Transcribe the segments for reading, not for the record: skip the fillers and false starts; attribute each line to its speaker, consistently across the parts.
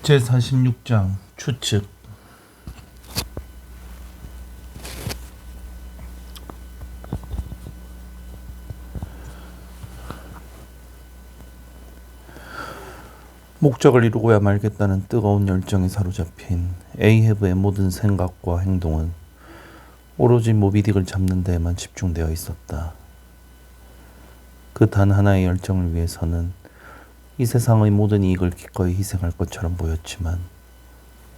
Speaker 1: 제46장 추측. 목적을 이루고야 말겠다는 뜨거운 열정에 사로잡힌 에이헤브의 모든 생각과 행동은 오로지 모비딕을 잡는 데에만 집중되어 있었다. 그 단 하나의 열정을 위해서는 이 세상의 모든 이익을 기꺼이 희생할 것처럼 보였지만,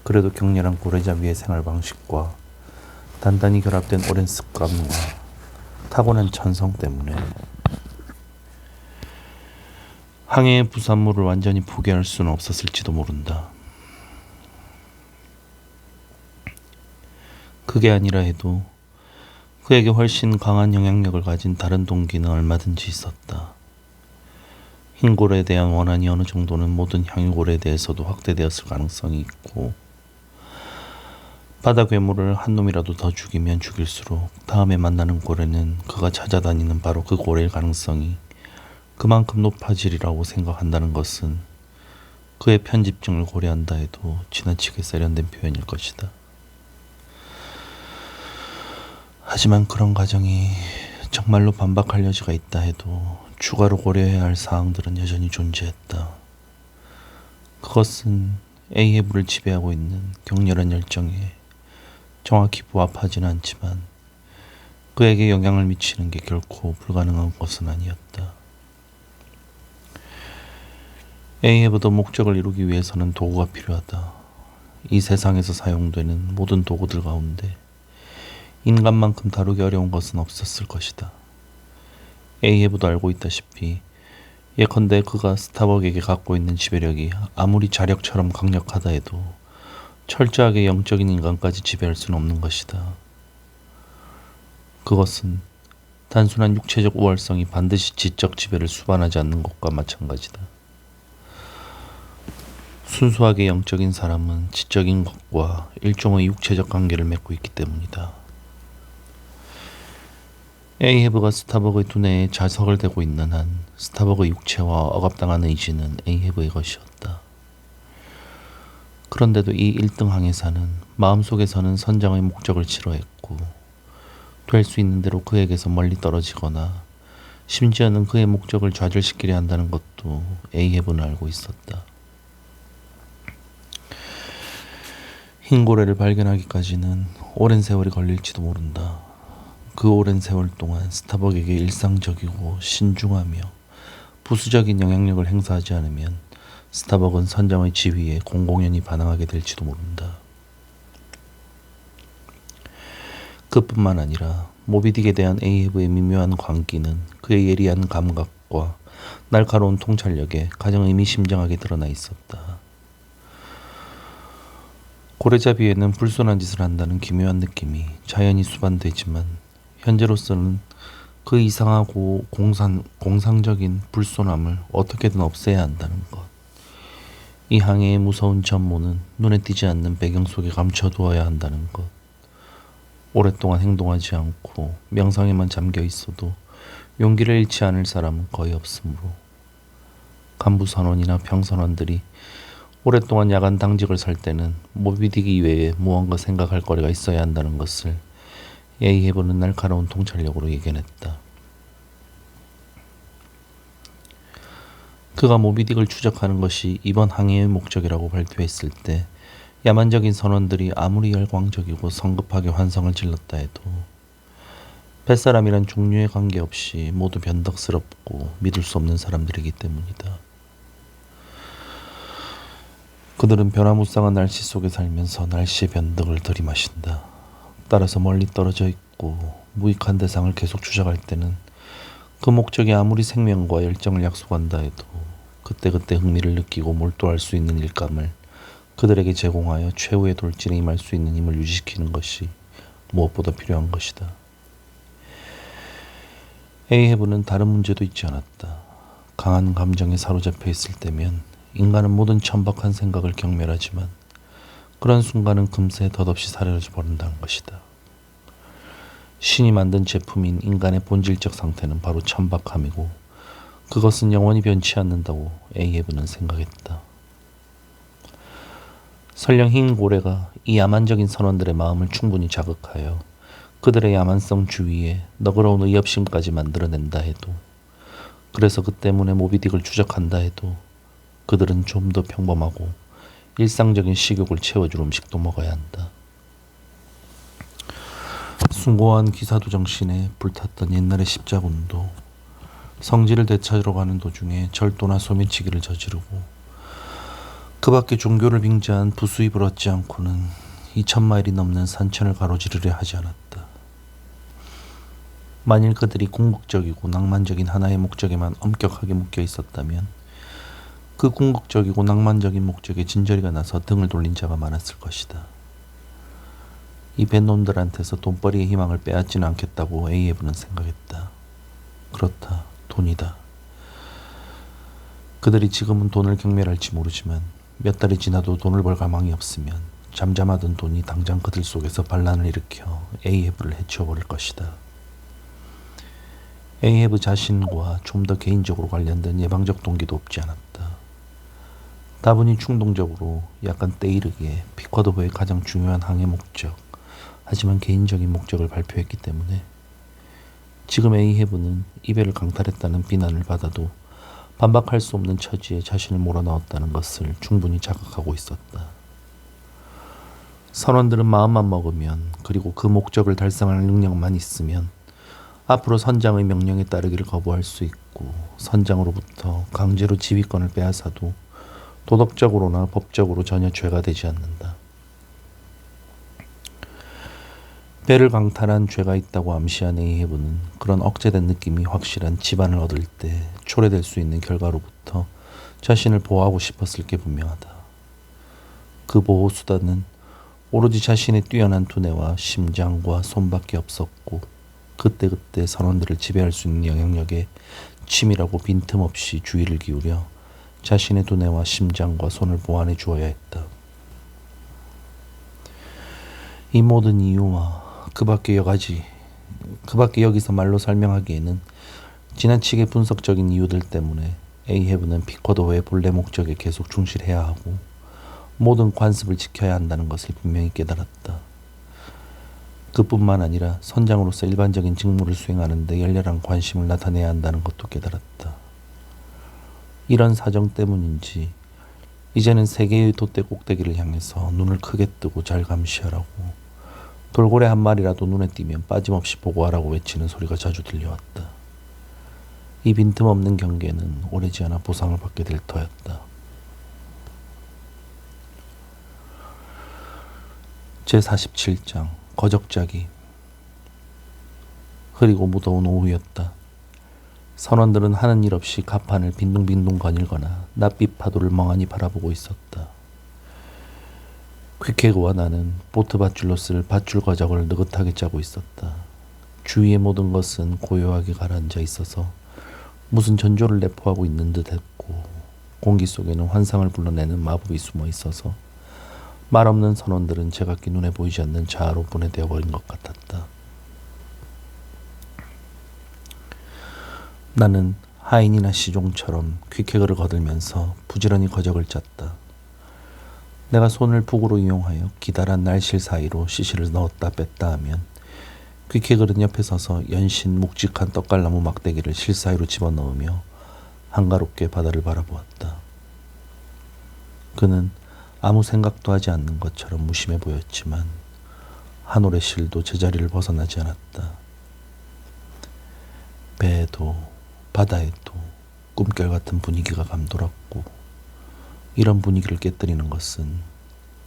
Speaker 1: 그래도 격렬한 고래잡이의 생활 방식과 단단히 결합된 오랜 습관과 타고난 천성 때문에 항해의 부산물을 완전히 포기할 수는 없었을지도 모른다. 그게 아니라 해도 그에게 훨씬 강한 영향력을 가진 다른 동기는 얼마든지 있었다. 흰고래에 대한 원한이 어느 정도는 모든 향유고래에 대해서도 확대되었을 가능성이 있고, 바다 괴물을 한 놈이라도 더 죽이면 죽일수록 다음에 만나는 고래는 그가 찾아다니는 바로 그 고래일 가능성이 그만큼 높아지리라고 생각한다는 것은 그의 편집증을 고려한다 해도 지나치게 세련된 표현일 것이다. 하지만 그런 가정이 정말로 반박할 여지가 있다 해도 추가로 고려해야 할 사항들은 여전히 존재했다. 그것은 에이헤브를 지배하고 있는 격렬한 열정에 정확히 부합하지는 않지만 그에게 영향을 미치는 게 결코 불가능한 것은 아니었다. 에이헤브도 목적을 이루기 위해서는 도구가 필요하다. 이 세상에서 사용되는 모든 도구들 가운데 인간만큼 다루기 어려운 것은 없었을 것이다. 에이헤브도 알고 있다시피 예컨대 그가 스타벅에게 갖고 있는 지배력이 아무리 자력처럼 강력하다 해도 철저하게 영적인 인간까지 지배할 수는 없는 것이다. 그것은 단순한 육체적 우월성이 반드시 지적 지배를 수반하지 않는 것과 마찬가지다. 순수하게 영적인 사람은 지적인 것과 일종의 육체적 관계를 맺고 있기 때문이다. 에이헤브가 스타벅의 두뇌에 자석을 대고 있는 한 스타벅의 육체와 억압당한 의지는 에이헤브의 것이었다. 그런데도 이 1등 항해사는 마음속에서는 선장의 목적을 싫어했고, 될 수 있는 대로 그에게서 멀리 떨어지거나 심지어는 그의 목적을 좌절시키려 한다는 것도 에이헤브는 알고 있었다. 흰고래를 발견하기까지는 오랜 세월이 걸릴지도 모른다. 그 오랜 세월 동안 스타벅에게 일상적이고 신중하며 부수적인 영향력을 행사하지 않으면 스타벅은 선장의 지위에 공공연히 반항하게 될지도 모른다. 그뿐만 아니라 모비딕에 대한 에이헤브의 미묘한 광기는 그의 예리한 감각과 날카로운 통찰력에 가장 의미심장하게 드러나 있었다. 고래잡이에는 불손한 짓을 한다는 기묘한 느낌이 자연히 수반되지만, 현재로서는 그 이상하고 공상적인 불손함을 어떻게든 없애야 한다는 것. 이 항해의 무서운 전모는 눈에 띄지 않는 배경 속에 감춰두어야 한다는 것. 오랫동안 행동하지 않고 명상에만 잠겨 있어도 용기를 잃지 않을 사람은 거의 없으므로, 간부선원이나 병선원들이 오랫동안 야간 당직을 설 때는 모비딕 이외에 무언가 생각할 거리가 있어야 한다는 것을 에이헤브는 날카로운 통찰력으로 예견했다. 그가 모비딕을 추적하는 것이 이번 항해의 목적이라고 발표했을 때 야만적인 선원들이 아무리 열광적이고 성급하게 환성을 질렀다 해도 뱃사람이란 종류에 관계없이 모두 변덕스럽고 믿을 수 없는 사람들이기 때문이다. 그들은 변화무쌍한 날씨 속에 살면서 날씨의 변덕을 들이마신다. 따라서 멀리 떨어져 있고 무익한 대상을 계속 추적할 때는 그 목적이 아무리 생명과 열정을 약속한다 해도 그때그때 흥미를 느끼고 몰두할 수 있는 일감을 그들에게 제공하여 최후의 돌진에 임할 수 있는 힘을 유지시키는 것이 무엇보다 필요한 것이다. 에이헤브는 다른 문제도 있지 않았다. 강한 감정에 사로잡혀 있을 때면 인간은 모든 천박한 생각을 경멸하지만, 그런 순간은 금세 덧없이 사라져 버린다는 것이다. 신이 만든 제품인 인간의 본질적 상태는 바로 천박함이고, 그것은 영원히 변치 않는다고 에이헤브는 생각했다. 설령 흰 고래가 이 야만적인 선원들의 마음을 충분히 자극하여 그들의 야만성 주위에 너그러운 의협심까지 만들어낸다 해도, 그래서 그 때문에 모비딕을 추적한다 해도 그들은 좀 더 평범하고 일상적인 식욕을 채워줄 음식도 먹어야 한다. 숭고한 기사도 정신에 불탔던 옛날의 십자군도 성지를 되찾으러 가는 도중에 절도나 소매치기를 저지르고 그 밖에 종교를 빙자한 부수입을 얻지 않고는 2000마일이 넘는 산천을 가로지르려 하지 않았다. 만일 그들이 궁극적이고 낭만적인 하나의 목적에만 엄격하게 묶여 있었다면 그 궁극적이고 낭만적인 목적에 진저리가 나서 등을 돌린 자가 많았을 것이다. 이 뱃놈들한테서 돈벌이의 희망을 빼앗지는 않겠다고 에이에브는 생각했다. 그렇다. 돈이다. 그들이 지금은 돈을 경멸할지 모르지만 몇 달이 지나도 돈을 벌 가망이 없으면 잠잠하던 돈이 당장 그들 속에서 반란을 일으켜 에이헤브를 해치워버릴 것이다. 에이헤브 자신과 좀 더 개인적으로 관련된 예방적 동기도 없지 않았다. 다분히 충동적으로 약간 때이르게 피쿼드호의 가장 중요한 항해 목적, 하지만 개인적인 목적을 발표했기 때문에 지금 에이헤브는 이별을 강탈했다는 비난을 받아도 반박할 수 없는 처지에 자신을 몰아넣었다는 것을 충분히 자각하고 있었다. 선원들은 마음만 먹으면, 그리고 그 목적을 달성할 능력만 있으면 앞으로 선장의 명령에 따르기를 거부할 수 있고 선장으로부터 강제로 지휘권을 빼앗아도 도덕적으로나 법적으로 전혀 죄가 되지 않는다. 배를 강탈한 죄가 있다고 암시한 에이헤브는 그런 억제된 느낌이 확실한 지반을 얻을 때 초래될 수 있는 결과로부터 자신을 보호하고 싶었을 게 분명하다. 그 보호 수단은 오로지 자신의 뛰어난 두뇌와 심장과 손밖에 없었고 그때그때 선원들을 지배할 수 있는 영향력에 치밀하고 빈틈없이 주의를 기울여 자신의 두뇌와 심장과 손을 보완해 주어야 했다. 이 모든 이유와 그 밖에 여기서 말로 설명하기에는 지나치게 분석적인 이유들 때문에 에이헤브는 피쿼드호의 본래 목적에 계속 충실해야 하고 모든 관습을 지켜야 한다는 것을 분명히 깨달았다. 그뿐만 아니라 선장으로서 일반적인 직무를 수행하는 데 열렬한 관심을 나타내야 한다는 것도 깨달았다. 이런 사정 때문인지 이제는 세계의 돛대 꼭대기를 향해서 눈을 크게 뜨고 잘 감시하라고, 돌고래 한 마리라도 눈에 띄면 빠짐없이 보고하라고 외치는 소리가 자주 들려왔다. 이 빈틈없는 경계는 오래지 않아 보상을 받게 될 터였다. 제47장 거적자기. 흐리고 무더운 오후였다. 선원들은 하는 일 없이 갑판을 빈둥빈둥 거닐거나 낯빛 파도를 멍하니 바라보고 있었다. 퀴케그와 나는 보트 밧줄로 쓸 밧줄 거적을 느긋하게 짜고 있었다. 주위의 모든 것은 고요하게 가라앉아 있어서 무슨 전조를 내포하고 있는 듯 했고, 공기 속에는 환상을 불러내는 마법이 숨어 있어서 말 없는 선원들은 제각기 눈에 보이지 않는 자아로 분해되어 버린 것 같았다. 나는 하인이나 시종처럼 퀴케그를 거들면서 부지런히 거적을 짰다. 내가 손을 북으로 이용하여 기다란 날실 사이로 시실을 넣었다 뺐다 하면 퀴케글은 옆에 서서 연신 묵직한 떡갈나무 막대기를 실 사이로 집어넣으며 한가롭게 바다를 바라보았다. 그는 아무 생각도 하지 않는 것처럼 무심해 보였지만 한 올의 실도 제자리를 벗어나지 않았다. 배에도 바다에도 꿈결 같은 분위기가 감돌았고, 이런 분위기를 깨뜨리는 것은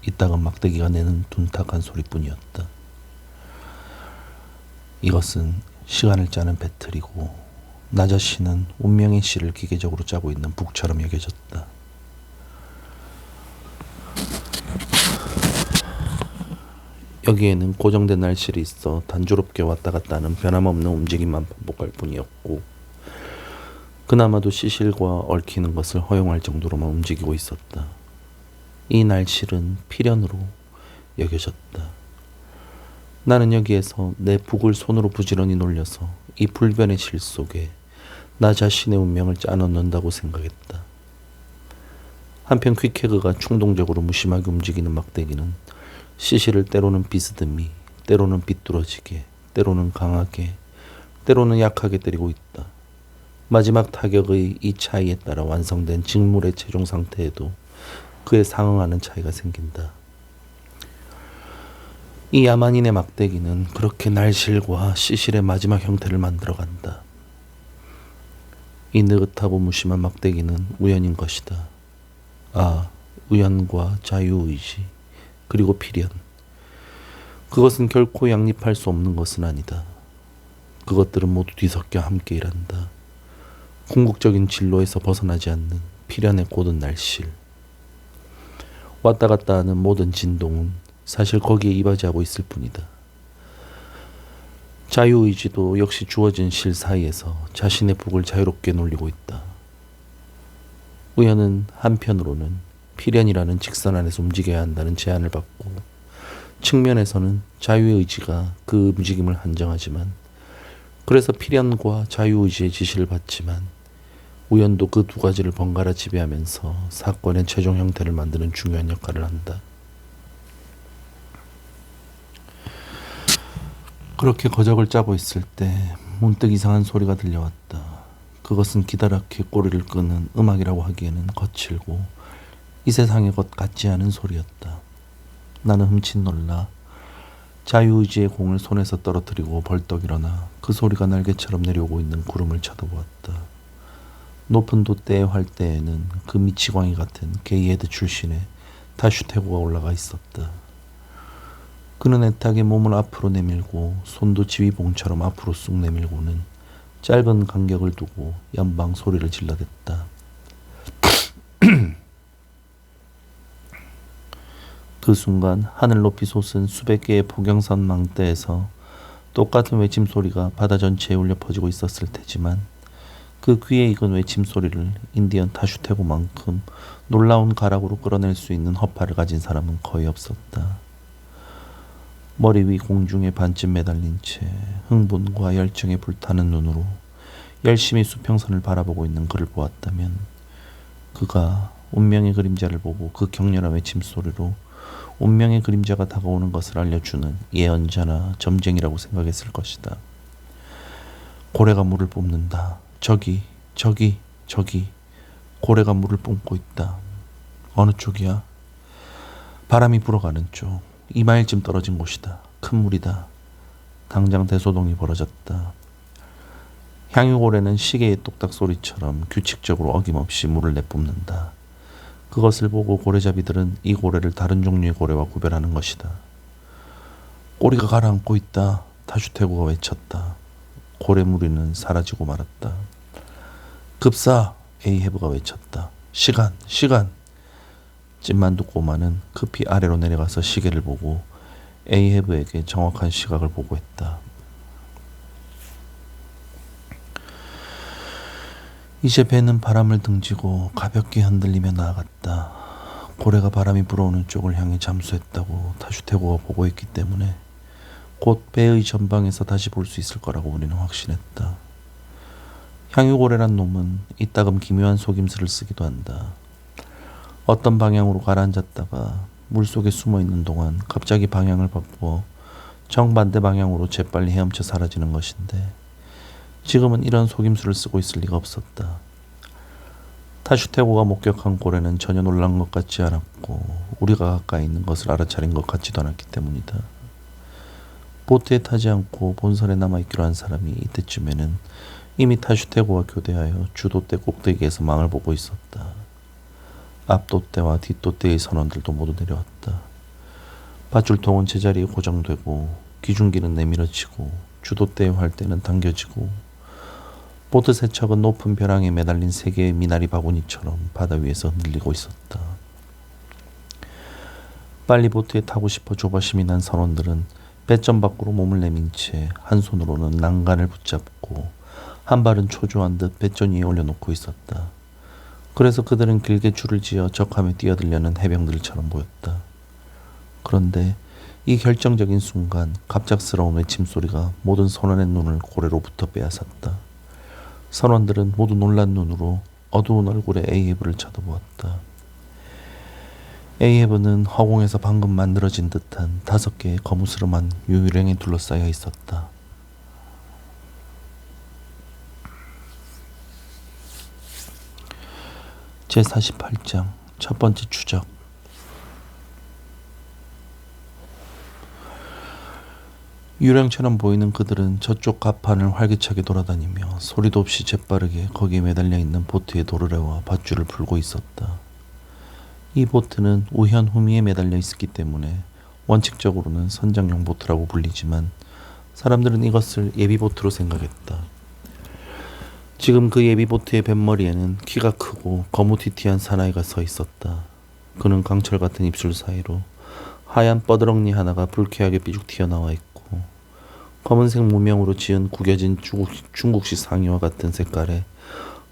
Speaker 1: 이따금 막대기가 내는 둔탁한 소리뿐이었다. 이것은 시간을 짜는 배틀이고 나 자신은 운명의 씨를 기계적으로 짜고 있는 북처럼 여겨졌다. 여기에는 고정된 날실이 있어 단조롭게 왔다 갔다 하는 변함없는 움직임만 반복할 뿐이었고, 그나마도 시실과 얽히는 것을 허용할 정도로만 움직이고 있었다. 이 날실은 필연으로 여겨졌다. 나는 여기에서 내 북을 손으로 부지런히 놀려서 이 불변의 실 속에 나 자신의 운명을 짜놓는다고 생각했다. 한편 퀵해그가 충동적으로 무심하게 움직이는 막대기는 시시를 때로는 비스듬히, 때로는 비뚤어지게, 때로는 강하게, 때로는 약하게 때리고 있다. 마지막 타격의 이 차이에 따라 완성된 직물의 최종 상태에도 그에 상응하는 차이가 생긴다. 이 야만인의 막대기는 그렇게 날실과 시실의 마지막 형태를 만들어간다. 이 느긋하고 무심한 막대기는 우연인 것이다. 우연과 자유의지, 그리고 필연. 그것은 결코 양립할 수 없는 것은 아니다. 그것들은 모두 뒤섞여 함께 일한다. 궁극적인 진로에서 벗어나지 않는 필연의 고든 날실. 왔다 갔다 하는 모든 진동은 사실 거기에 이바지하고 있을 뿐이다. 자유의지도 역시 주어진 실 사이에서 자신의 북을 자유롭게 놀리고 있다. 우연은 한편으로는 필연이라는 직선 안에서 움직여야 한다는 제한을 받고, 측면에서는 자유의 의지가 그 움직임을 한정하지만, 그래서 필연과 자유의지의 지시를 받지만 우연도 그 두 가지를 번갈아 지배하면서 사건의 최종 형태를 만드는 중요한 역할을 한다. 그렇게 거적을 짜고 있을 때 문득 이상한 소리가 들려왔다. 그것은 기다랗게 꼬리를 끄는 음악이라고 하기에는 거칠고 이 세상의 것 같지 않은 소리였다. 나는 흠칫 놀라 자유의지의 공을 손에서 떨어뜨리고 벌떡 일어나 그 소리가 날개처럼 내려오고 있는 구름을 쳐다보았다. 높은 돛대의 활대에는 그 미치광이 같은 게이헤드 출신의 다슈테고가 올라가 있었다. 그는 애타게 몸을 앞으로 내밀고 손도 지휘봉처럼 앞으로 쑥 내밀고는 짧은 간격을 두고 연방 소리를 질러댔다. 그 순간 하늘 높이 솟은 수백 개의 포경선 망대에서 똑같은 외침 소리가 바다 전체에 울려 퍼지고 있었을 테지만 그 귀에 익은 외침 소리를 인디언 다슈테고만큼 놀라운 가락으로 끌어낼 수 있는 허파를 가진 사람은 거의 없었다. 머리 위 공중에 반쯤 매달린 채 흥분과 열정에 불타는 눈으로 열심히 수평선을 바라보고 있는 그를 보았다면 그가 운명의 그림자를 보고 그 격렬한 외침 소리로 운명의 그림자가 다가오는 것을 알려주는 예언자나 점쟁이라고 생각했을 것이다. 고래가 물을 뿜는다. 저기 고래가 물을 뿜고 있다. 어느 쪽이야? 바람이 불어가는 쪽. 2마일쯤 떨어진 곳이다. 큰 물이다. 당장 대소동이 벌어졌다. 향유고래는 시계의 똑딱 소리처럼 규칙적으로 어김없이 물을 내뿜는다. 그것을 보고 고래잡이들은 이 고래를 다른 종류의 고래와 구별하는 것이다. 꼬리가 가라앉고 있다. 다슈테고가 외쳤다. 고래 무리는 사라지고 말았다. 급사! 에이헤브가 외쳤다. 시간! 찐만두 꼬마는 급히 아래로 내려가서 시계를 보고 에이헤브에게 정확한 시각을 보고했다. 이제 배는 바람을 등지고 가볍게 흔들리며 나아갔다. 고래가 바람이 불어오는 쪽을 향해 잠수했다고 다슈테고가 보고했기 때문에 곧 배의 전방에서 다시 볼 수 있을 거라고 우리는 확신했다. 향유고래란 놈은 이따금 기묘한 속임수를 쓰기도 한다. 어떤 방향으로 가라앉았다가 물속에 숨어있는 동안 갑자기 방향을 바꾸어 정반대 방향으로 재빨리 헤엄쳐 사라지는 것인데 지금은 이런 속임수를 쓰고 있을 리가 없었다. 다슈테고가 목격한 고래는 전혀 놀란 것 같지 않았고 우리가 가까이 있는 것을 알아차린 것 같지도 않았기 때문이다. 보트에 타지 않고 본선에 남아있기로 한 사람이 이때쯤에는 이미 다슈테고와 교대하여 주돛대 꼭대기에서 망을 보고 있었다. 앞돛대와 뒷돛대의 선원들도 모두 내려왔다. 밧줄통은 제자리에 고정되고 기중기는 내밀어지고 주돛대의 활대는 당겨지고 보트 세척은 높은 벼랑에 매달린 세 개의 미나리 바구니처럼 바다 위에서 흔들리고 있었다. 빨리 보트에 타고 싶어 조바심이 난 선원들은 배점 밖으로 몸을 내민 채 한 손으로는 난간을 붙잡고 한 발은 초조한 듯 배전 위에 올려놓고 있었다. 그래서 그들은 길게 줄을 지어 적함에 뛰어들려는 해병들처럼 보였다. 그런데 이 결정적인 순간 갑작스러운 외침소리가 모든 선원의 눈을 고래로부터 빼앗았다. 선원들은 모두 놀란 눈으로 어두운 얼굴의 에이헤브를 쳐다보았다. A해브는 허공에서 방금 만들어진 듯한 5개의 거무스름한 유령에 둘러싸여 있었다. 제48장 첫 번째 추적. 유령처럼 보이는 그들은 저쪽 갑판을 활기차게 돌아다니며 소리도 없이 재빠르게 거기에 매달려 있는 보트의 도르래와 밧줄을 풀고 있었다. 이 보트는 우현 후미에 매달려 있었기 때문에 원칙적으로는 선장용 보트라고 불리지만 사람들은 이것을 예비보트로 생각했다. 지금 그 예비보트의 뱃머리에는 키가 크고 거무튀튀한 사나이가 서 있었다. 그는 강철 같은 입술 사이로 하얀 뻐드렁니 하나가 불쾌하게 삐죽 튀어나와 있고 검은색 무명으로 지은 구겨진 중국식 상의와 같은 색깔의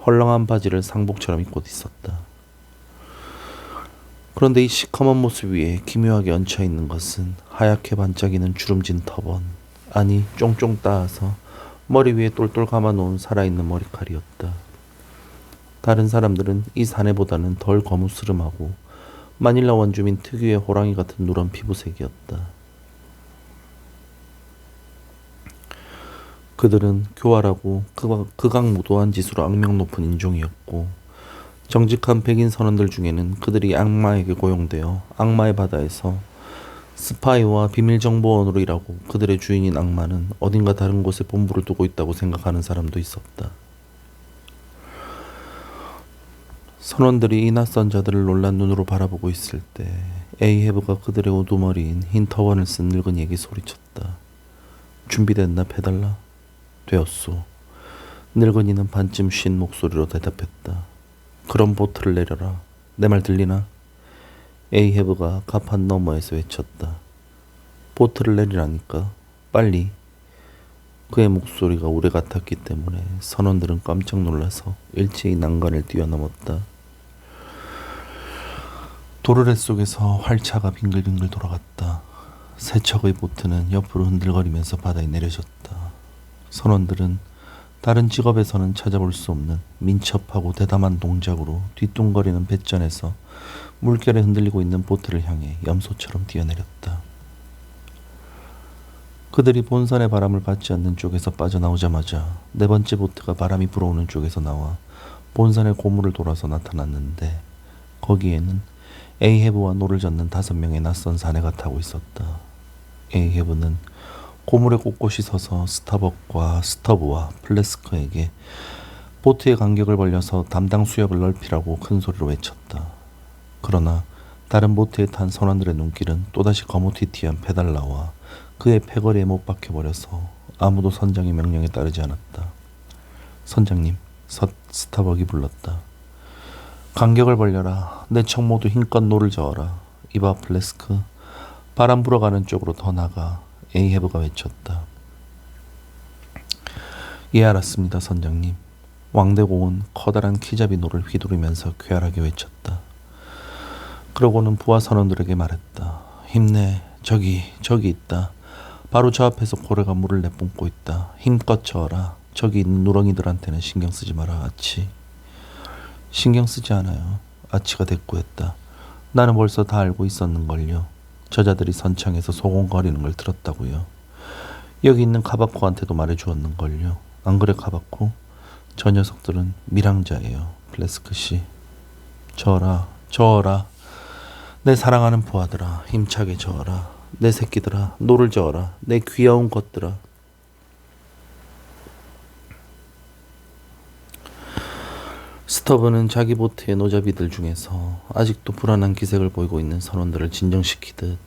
Speaker 1: 헐렁한 바지를 상복처럼 입고 있었다. 그런데 이 시커먼 모습 위에 기묘하게 얹혀 있는 것은 하얗게 반짝이는 주름진 터번, 아니 쫑쫑 따아서 머리 위에 똘똘 감아놓은 살아있는 머리칼이었다. 다른 사람들은 이 사내보다는 덜 거무스름하고 마닐라 원주민 특유의 호랑이 같은 누런 피부색이었다. 그들은 교활하고 극악무도한 짓으로 악명 높은 인종이었고 정직한 백인 선원들 중에는 그들이 악마에게 고용되어 악마의 바다에서 스파이와 비밀정보원으로 일하고 그들의 주인인 악마는 어딘가 다른 곳에 본부를 두고 있다고 생각하는 사람도 있었다. 선원들이 이 낯선 자들을 놀란 눈으로 바라보고 있을 때 에이헤브가 그들의 우두머리인 흰 터번을 쓴 늙은이에게 소리쳤다. 준비됐나 페달라? 되었소. 늙은이는 반쯤 쉰 목소리로 대답했다. 그럼 보트를 내려라. 내 말 들리나? 에이헤브가 갑판 너머에서 외쳤다. 보트를 내리라니까. 빨리. 그의 목소리가 우레 같았기 때문에 선원들은 깜짝 놀라서 일제히 난간을 뛰어넘었다. 도르래 속에서 활차가 빙글빙글 돌아갔다. 세 척의 보트는 옆으로 흔들거리면서 바다에 내려졌다. 선원들은 다른 직업에서는 찾아볼 수 없는 민첩하고 대담한 동작으로 뒤뚱거리는 뱃전에서 물결에 흔들리고 있는 보트를 향해 염소처럼 뛰어내렸다. 그들이 본선의 바람을 받지 않는 쪽에서 빠져나오자마자 네 번째 보트가 바람이 불어오는 쪽에서 나와 본선의 고무를 돌아서 나타났는데 거기에는 에이헤브와 노를 젓는 5명의 낯선 사내가 타고 있었다. 에이헤브는 고물에 꼿꼿이 서서 스타벅과 스터브와 플래스커에게 보트의 간격을 벌려서 담당 수역을 넓히라고 큰 소리로 외쳤다. 그러나 다른 보트에 탄 선원들의 눈길은 또다시 거무튀튀한 페달라와 그의 패거리에 못 박혀버려서 아무도 선장의 명령에 따르지 않았다. 선장님, 스타벅이 불렀다. 간격을 벌려라. 내 척 모두 힘껏 노를 저어라. 이봐 플래스크. 바람 불어가는 쪽으로 더 나가. 에이헤브가 외쳤다. 예, 알았습니다, 선장님. 왕대공은 커다란 키잡이 노를 휘두르면서 쾌활하게 외쳤다. 그러고는 부하 선원들에게 말했다. 힘내. 저기 있다. 바로 저 앞에서 고래가 물을 내뿜고 있다. 힘껏 저어라. 저기 있는 누렁이들한테는 신경 쓰지 마라, 아치. 신경 쓰지 않아요. 아치가 대꾸했다. 나는 벌써 다 알고 있었는걸요. 저자들이 선창에서 소곤거리는 걸 들었다고요. 여기 있는 카바코한테도 말해주었는걸요. 안 그래 카바코? 저 녀석들은 밀항자예요. 플래스크 씨. 저어라. 내 사랑하는 부하들아, 힘차게 저어라. 내 새끼들아, 노를 저어라. 내 귀여운 것들아. 스터브는 자기 보트의 노자비들 중에서 아직도 불안한 기색을 보이고 있는 선원들을 진정시키듯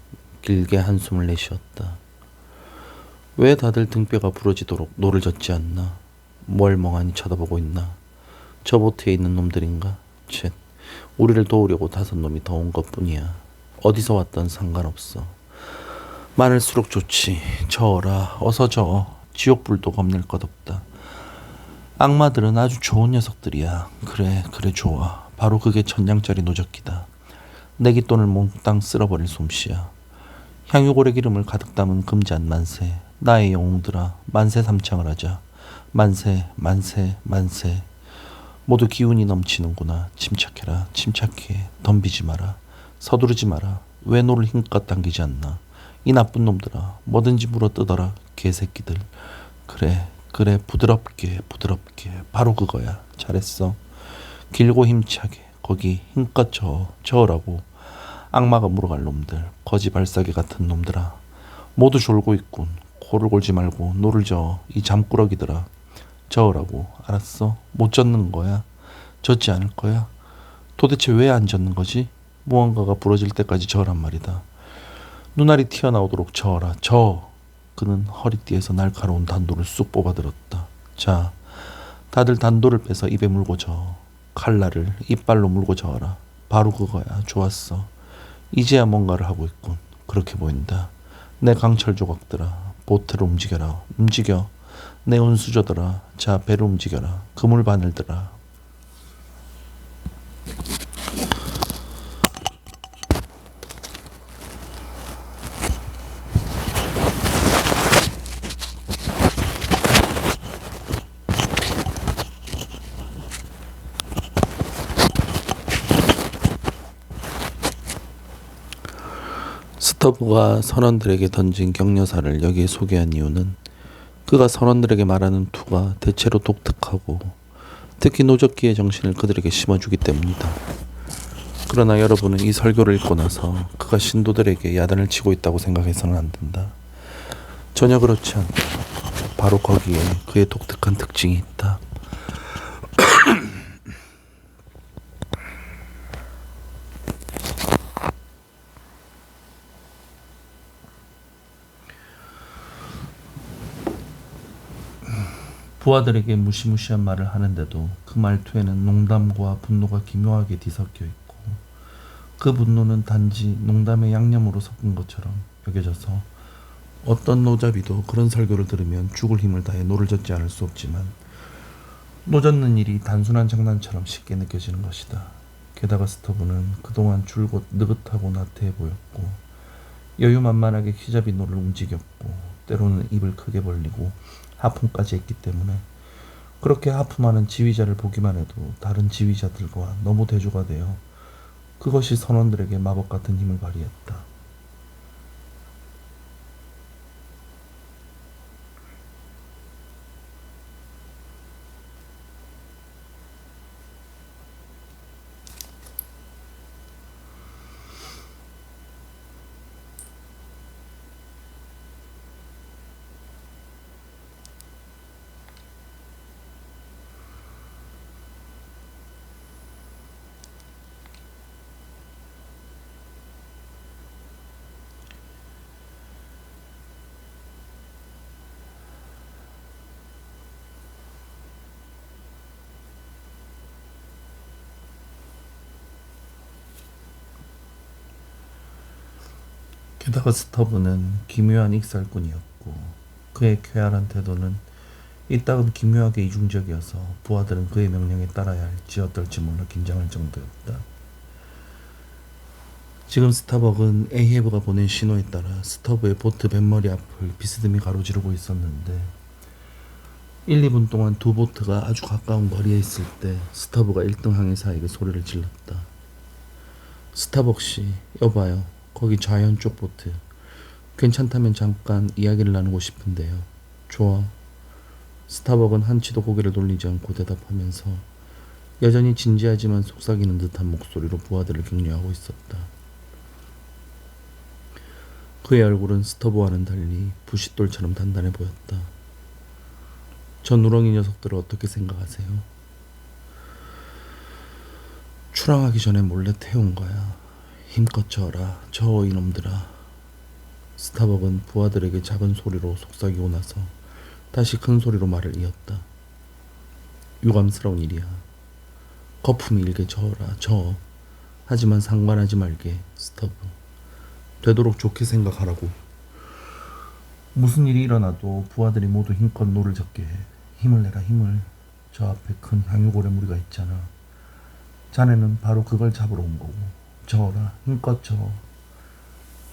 Speaker 1: 길게 한숨을 내쉬었다. 왜 다들 등뼈가 부러지도록 노를 젓지 않나? 뭘 멍하니 쳐다보고 있나? 저 보트에 있는 놈들인가? 쳇, 우리를 도우려고 5놈이 더 온 것뿐이야. 어디서 왔든 상관없어. 많을수록 좋지. 저어라. 어서 저어. 지옥불도 겁낼 것 없다. 악마들은 아주 좋은 녀석들이야. 그래 좋아. 바로 그게 1000냥짜리 노적기다. 내깃돈을 몽땅 쓸어버릴 솜씨야. 향유고래 기름을 가득 담은 금잔 만세. 나의 영웅들아, 만세 삼창을 하자. 만세. 모두 기운이 넘치는구나. 침착해라. 침착해. 덤비지 마라. 서두르지 마라. 왜 노를 힘껏 당기지 않나. 이 나쁜 놈들아. 뭐든지 물어뜯어라. 개새끼들. 그래 그래 부드럽게 바로 그거야. 잘했어. 길고 힘차게 거기 힘껏 저으라고. 악마가 물어갈 놈들. 거지 발사기 같은 놈들아. 모두 졸고 있군. 코를 골지 말고 노를 저어. 이 잠꾸러기들아. 저으라고. 알았어? 못 젓는 거야. 젓지 않을 거야. 도대체 왜 안 젓는 거지? 무언가가 부러질 때까지 저으란 말이다. 눈알이 튀어나오도록 저어라. 저어. 그는 허리띠에서 날카로운 단도를 쑥 뽑아들었다. 자, 다들 단도를 빼서 입에 물고 저어. 칼날을 이빨로 물고 저어라. 바로 그거야. 좋았어. 이제야 뭔가를 하고 있군. 그렇게 보인다. 내 강철 조각들아. 보트를 움직여라. 움직여. 내 운수저들아. 자, 배를 움직여라. 그물 바늘들아. 스터브가 선원들에게 던진 격려사를 여기에 소개한 이유는 그가 선원들에게 말하는 투가 대체로 독특하고 특히 노적기의 정신을 그들에게 심어주기 때문이다. 그러나 여러분은 이 설교를 읽고 나서 그가 신도들에게 야단을 치고 있다고 생각해서는 안 된다. 전혀 그렇지 않다. 바로 거기에 그의 독특한 특징이 있다. 부하들에게 무시무시한 말을 하는데도 그 말투에는 농담과 분노가 기묘하게 뒤섞여 있고 그 분노는 단지 농담의 양념으로 섞은 것처럼 여겨져서 어떤 노잡이도 그런 설교를 들으면 죽을 힘을 다해 노를 젓지 않을 수 없지만 노젓는 일이 단순한 장난처럼 쉽게 느껴지는 것이다. 게다가 스터브는 그동안 줄곧 느긋하고 나태해 보였고 여유만만하게 히잡이 노를 움직였고 때로는 입을 크게 벌리고 하품까지 했기 때문에 그렇게 하품하는 지휘자를 보기만 해도 다른 지휘자들과 너무 대조가 되어 그것이 선원들에게 마법 같은 힘을 발휘했다. 게다가 스터브는 기묘한 익살꾼이었고 그의 쾌활한 태도는 이따금 기묘하게 이중적이어서 부하들은 그의 명령에 따라야 할지 어떨지 몰라 긴장할 정도였다. 지금 스타벅은 에이헤브가 보낸 신호에 따라 스터브의 보트 뱃머리 앞을 비스듬히 가로지르고 있었는데 1, 2분 동안 두 보트가 아주 가까운 거리에 있을 때 스터브가 1등 항해사에게 소리를 질렀다. 스타벅씨, 여봐요. 거기 좌현 쪽 보트. 괜찮다면 잠깐 이야기를 나누고 싶은데요. 좋아. 스타벅은 한치도 고개를 돌리지 않고 대답하면서 여전히 진지하지만 속삭이는 듯한 목소리로 부하들을 격려하고 있었다. 그의 얼굴은 스터브와는 달리 부싯돌처럼 단단해 보였다. 저 누렁이 녀석들을 어떻게 생각하세요? 출항하기 전에 몰래 태운 거야. 힘껏 저어라. 저어 이놈들아. 스타벅은 부하들에게 작은 소리로 속삭이고 나서 다시 큰 소리로 말을 이었다. 유감스러운 일이야. 거품이 일게 저어라. 저어. 하지만 상관하지 말게. 스터브. 되도록 좋게 생각하라고. 무슨 일이 일어나도 부하들이 모두 힘껏 노를 젓게 해. 힘을 내라 힘을. 저 앞에 큰 항유고래 무리가 있잖아. 자네는 바로 그걸 잡으러 온 거고. 저어라. 힘껏 저어.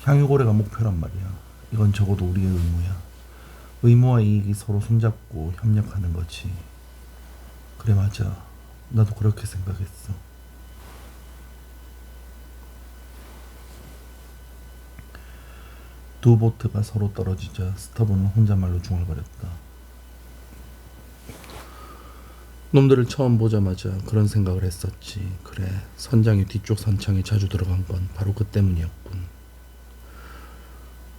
Speaker 1: 향유고래가 목표란 말이야. 이건 적어도 우리의 의무야. 의무와 이익이 서로 손잡고 협력하는 거지. 그래 맞아. 나도 그렇게 생각했어. 두 보트가 서로 떨어지자 스터브는 혼잣말로 중얼거렸다. 놈들을 처음 보자마자 그런 생각을 했었지. 그래, 선장이 뒤쪽 선창에 자주 들어간 건 바로 그 때문이었군.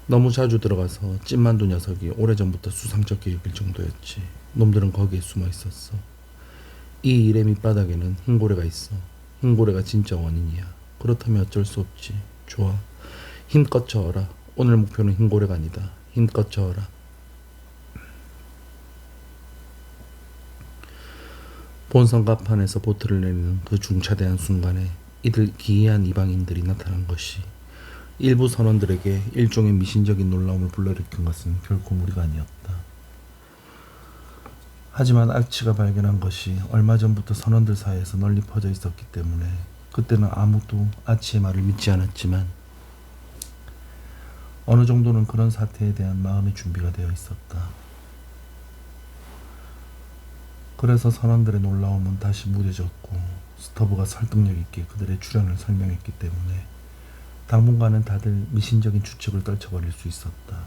Speaker 1: 너무 자주 들어가서 찐만두 녀석이 오래전부터 수상쩍게 여길 정도였지. 놈들은 거기에 숨어 있었어. 이 일의 밑바닥에는 흰고래가 있어. 흰고래가 진짜 원인이야. 그렇다면 어쩔 수 없지. 좋아, 힘껏 저어라. 오늘 목표는 흰고래가 아니다. 힘껏 저어라. 본선 갑판에서 보트를 내리는 그 중차대한 순간에 이들 기이한 이방인들이 나타난 것이 일부 선원들에게 일종의 미신적인 놀라움을 불러일으킨 것은 결코 무리가 아니었다. 하지만 아치가 발견한 것이 얼마 전부터 선원들 사이에서 널리 퍼져 있었기 때문에 그때는 아무도 아치의 말을 믿지 않았지만 어느 정도는 그런 사태에 대한 마음의 준비가 되어 있었다. 그래서 선원들의 놀라움은 다시 무뎌졌고 스터브가 설득력 있게 그들의 출현을 설명했기 때문에 당분간은 다들 미신적인 추측을 떨쳐버릴 수 있었다.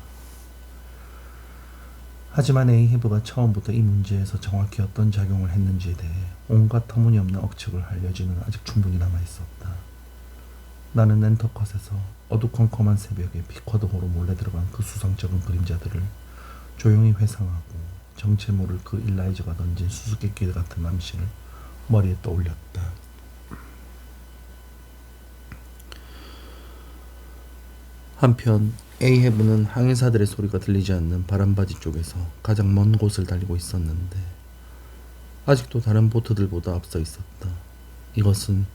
Speaker 1: 하지만 에이헤브가 처음부터 이 문제에서 정확히 어떤 작용을 했는지에 대해 온갖 터무니없는 억측을 할 여지는 아직 충분히 남아있었다. 나는 낸터컷에서 어두컴컴한 새벽에 피쿼드호로 몰래 들어간 그 수상쩍은 그림자들을 조용히 회상하고 정체 모를 그 일라이저가 던진 수수께끼 같은 암시를 머리에 떠올렸다. 한편 에이헤브는 항해사들의 소리가 들리지 않는 바람바지 쪽에서 가장 먼 곳을 달리고 있었는데 아직도 다른 보트들보다 앞서 있었다. 이것은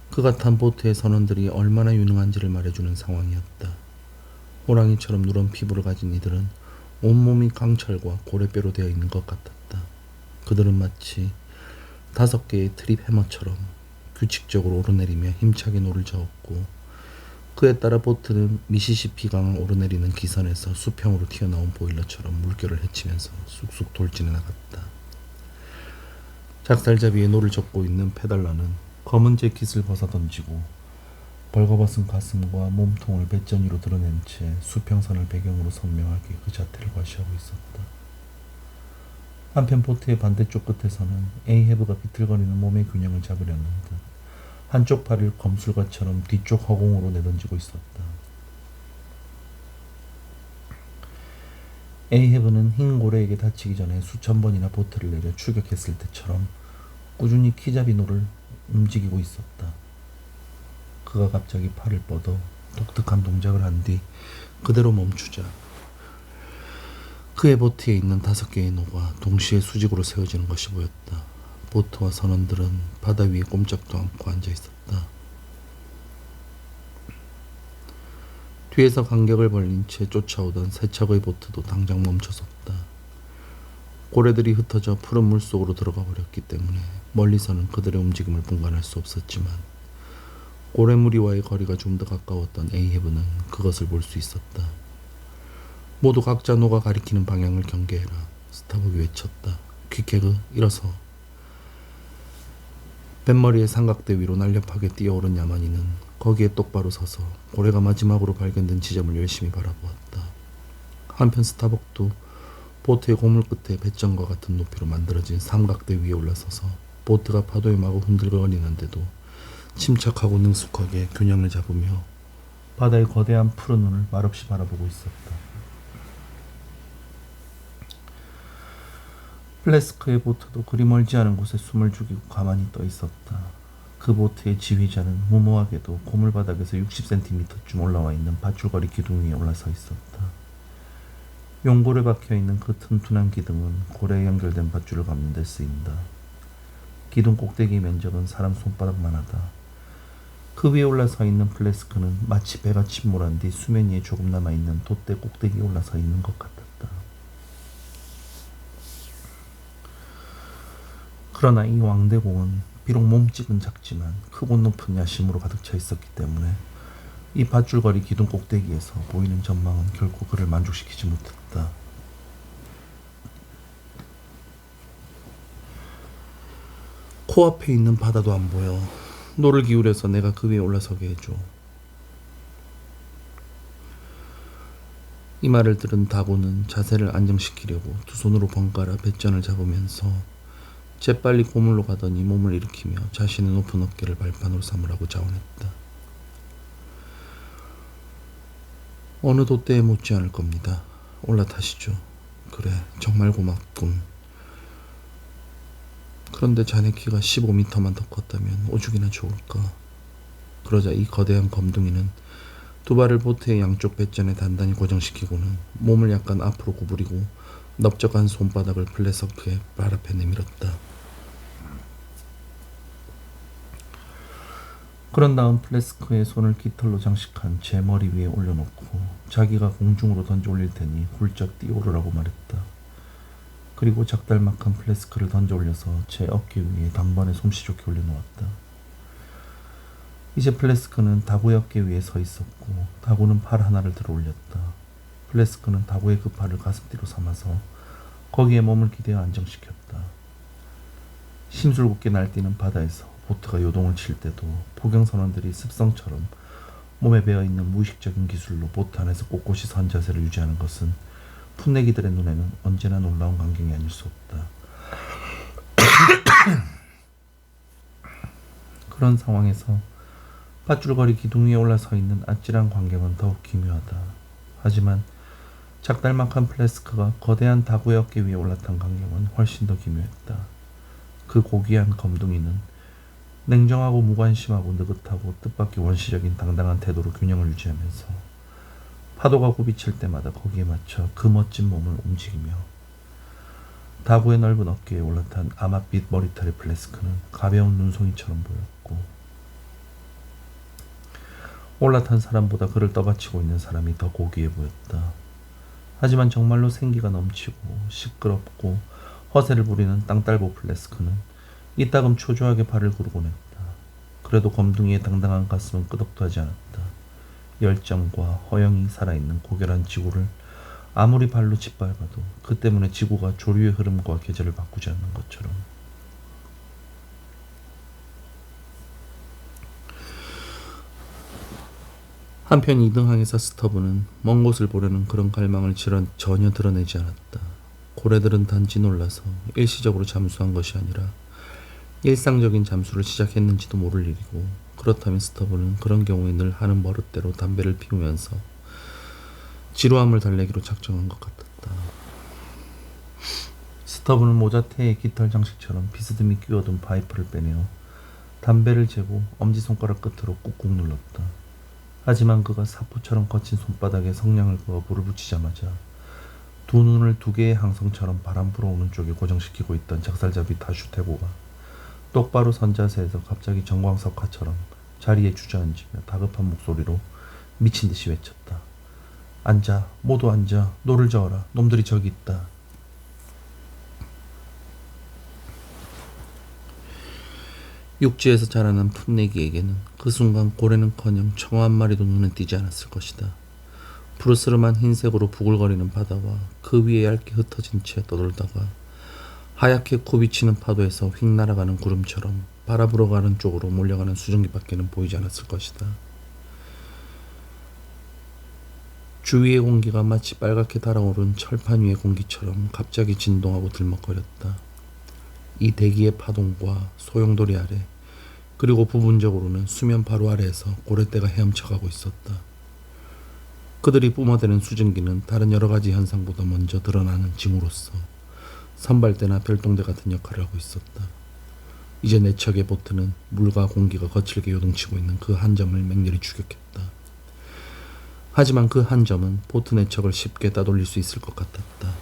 Speaker 1: 그가 탄 보트의 선원들이 얼마나 유능한지를 말해주는 상황이었다. 호랑이처럼 누런 피부를 가진 이들은 온몸이 강철과 고래뼈로 되어 있는 것 같았다. 그들은 마치 5개의 트립 해머처럼 규칙적으로 오르내리며 힘차게 노를 저었고 그에 따라 보트는 미시시피 강을 오르내리는 기선에서 수평으로 튀어나온 보일러처럼 물결을 헤치면서 쑥쑥 돌진해 나갔다. 작살잡이에 노를 젓고 있는 페달러는 검은 재킷을 벗어던지고 벌거벗은 가슴과 몸통을 배전 위로 드러낸 채 수평선을 배경으로 선명하게 그 자태를 과시하고 있었다. 한편 보트의 반대쪽 끝에서는 에이헤브가 비틀거리는 몸의 균형을 잡으려는 듯 한쪽 팔을 검술가처럼 뒤쪽 허공으로 내던지고 있었다. 에이헤브는 흰 고래에게 다치기 전에 수천 번이나 보트를 내려 추격했을 때처럼 꾸준히 키잡이노를 움직이고 있었다. 그가 갑자기 팔을 뻗어 독특한 동작을 한 뒤 그대로 멈추자 그의 보트에 있는 5개의 노가 동시에 수직으로 세워지는 것이 보였다. 보트와 선원들은 바다 위에 꼼짝도 않고 앉아 있었다. 뒤에서 간격을 벌린 채 쫓아오던 세 척의 보트도 당장 멈춰섰다. 고래들이 흩어져 푸른 물속으로 들어가 버렸기 때문에 멀리서는 그들의 움직임을 분간할 수 없었지만 고래무리와의 거리가 좀 더 가까웠던 에이헤브는 그것을 볼 수 있었다. 모두 각자 노가 가리키는 방향을 경계해라. 스타벅이 외쳤다. 퀴케그 일어서. 뱃머리의 삼각대 위로 날렵하게 뛰어오른 야만이는 거기에 똑바로 서서 고래가 마지막으로 발견된 지점을 열심히 바라보았다. 한편 스타벅도 보트의 고물 끝에 배전과 같은 높이로 만들어진 삼각대 위에 올라서서 보트가 파도에 마구 흔들거리는데도 침착하고 능숙하게 균형을 잡으며 바다의 거대한 푸른 눈을 말없이 바라보고 있었다. 플래스크의 보트도 그리 멀지 않은 곳에 숨을 죽이고 가만히 떠 있었다. 그 보트의 지휘자는 무모하게도 고물바닥에서 60cm쯤 올라와 있는 밧줄거리 기둥 위에 올라서 있었다. 용골에 박혀있는 그 튼튼한 기둥은 고래에 연결된 밧줄을 감는 데 쓰인다. 기둥 꼭대기의 면적은 사람 손바닥만 하다. 그 위에 올라서 있는 플래스크는 마치 배가 침몰한 뒤 수면 위에 조금 남아있는 돛대 꼭대기에 올라서 있는 것 같았다. 그러나 이 왕대공은 비록 몸집은 작지만 크고 높은 야심으로 가득 차 있었기 때문에 이 밧줄거리 기둥 꼭대기에서 보이는 전망은 결코 그를 만족시키지 못했다. 코앞에 있는 바다도 안 보여. 노를 기울여서 내가 그 위에 올라서게 해줘. 이 말을 들은 다고는 자세를 안정시키려고 두 손으로 번갈아 뱃전을 잡으면서 재빨리 고물로 가더니 몸을 일으키며 자신의 높은 어깨를 발판으로 삼으라고 자원했다. 어느 돛대에 못지 않을 겁니다. 올라타시죠. 그래, 정말 고맙군. 그런데 자네 키가 15m만 더 컸다면 오죽이나 좋을까. 그러자 이 거대한 검둥이는 두 발을 보트의 양쪽 뱃전에 단단히 고정시키고는 몸을 약간 앞으로 구부리고 넓적한 손바닥을 플레스크의 발 앞에 내밀었다. 그런 다음 플래스크의 손을 깃털로 장식한 제 머리 위에 올려놓고 자기가 공중으로 던져 올릴 테니 훌쩍 뛰어오르라고 말했다. 그리고 작달막한 플래스크를 던져 올려서 제 어깨 위에 단번에 솜씨 좋게 올려놓았다. 이제 플래스크는 다고의 어깨 위에 서 있었고 다고는 팔 하나를 들어 올렸다. 플래스크는 다고의 그 팔을 가슴뒤로 삼아서 거기에 몸을 기대어 안정시켰다. 심술궂게 날뛰는 바다에서 보트가 요동을 칠 때도 포경선원들이 습성처럼 몸에 배어있는 무의식적인 기술로 보트 안에서 꼿꼿이 선 자세를 유지하는 것은 풋내기들의 눈에는 언제나 놀라운 광경이 아닐 수 없다. 그런 상황에서 밧줄거리 기둥 위에 올라서 있는 아찔한 광경은 더욱 기묘하다. 하지만 작달막한 플래스크가 거대한 다구의 어깨 위에 올라탄 광경은 훨씬 더 기묘했다. 그 고귀한 검둥이는 냉정하고 무관심하고 느긋하고 뜻밖의 원시적인 당당한 태도로 균형을 유지하면서 파도가 굽이칠 때마다 거기에 맞춰 그 멋진 몸을 움직이며 다구의 넓은 어깨에 올라탄 아맛빛 머리털의 플래스크는 가벼운 눈송이처럼 보였고 올라탄 사람보다 그를 떠받치고 있는 사람이 더 고귀해 보였다. 하지만 정말로 생기가 넘치고 시끄럽고 허세를 부리는 땅딸보 플래스크는 이따금 초조하게 발을 구르곤 했다. 그래도 검둥이의 당당한 가슴은 끄덕도 하지 않았다. 열정과 허영이 살아있는 고결한 지구를 아무리 발로 짓밟아도 그 때문에 지구가 조류의 흐름과 계절을 바꾸지 않는 것처럼. 한편 이등항에서 스터브는 먼 곳을 보려는 그런 갈망을 전혀 드러내지 않았다. 고래들은 단지 놀라서 일시적으로 잠수한 것이 아니라 일상적인 잠수를 시작했는지도 모를 일이고, 그렇다면 스터브는 그런 경우에 늘 하는 버릇대로 담배를 피우면서 지루함을 달래기로 작정한 것 같았다. 스터브는 모자테의 깃털 장식처럼 비스듬히 끼워둔 파이프를 빼내어 담배를 재고 엄지손가락 끝으로 꾹꾹 눌렀다. 하지만 그가 사포처럼 거친 손바닥에 성냥을 그어 불을 붙이자마자 두 눈을 두 개의 항성처럼 바람 불어오는 쪽에 고정시키고 있던 작살잡이 다슈테고가 똑바로 선 자세에서 갑자기 정광석화처럼 자리에 주저앉으며 다급한 목소리로 미친 듯이 외쳤다. 앉아, 모두 앉아, 노를 저어라, 놈들이 저기 있다. 육지에서 자라난 풋내기에게는 그 순간 고래는커녕 청어 한 마리도 눈에 띄지 않았을 것이다. 푸르스름한 흰색으로 부글거리는 바다와 그 위에 얇게 흩어진 채 떠돌다가 하얗게 굽이치는 파도에서 휙 날아가는 구름처럼 바라 불어가는 쪽으로 몰려가는 수증기밖에는 보이지 않았을 것이다. 주위의 공기가 마치 빨갛게 달아오른 철판 위의 공기처럼 갑자기 진동하고 들먹거렸다. 이 대기의 파동과 소용돌이 아래, 그리고 부분적으로는 수면 바로 아래에서 고래떼가 헤엄쳐가고 있었다. 그들이 뿜어대는 수증기는 다른 여러 가지 현상보다 먼저 드러나는 징후로서 선발대나 별똥대 같은 역할을 하고 있었다. 이제 내 척의 보트는 물과 공기가 거칠게 요동치고 있는 그 한 점을 맹렬히 추격했다. 하지만 그 한 점은 보트 내 척을 쉽게 따돌릴 수 있을 것 같았다.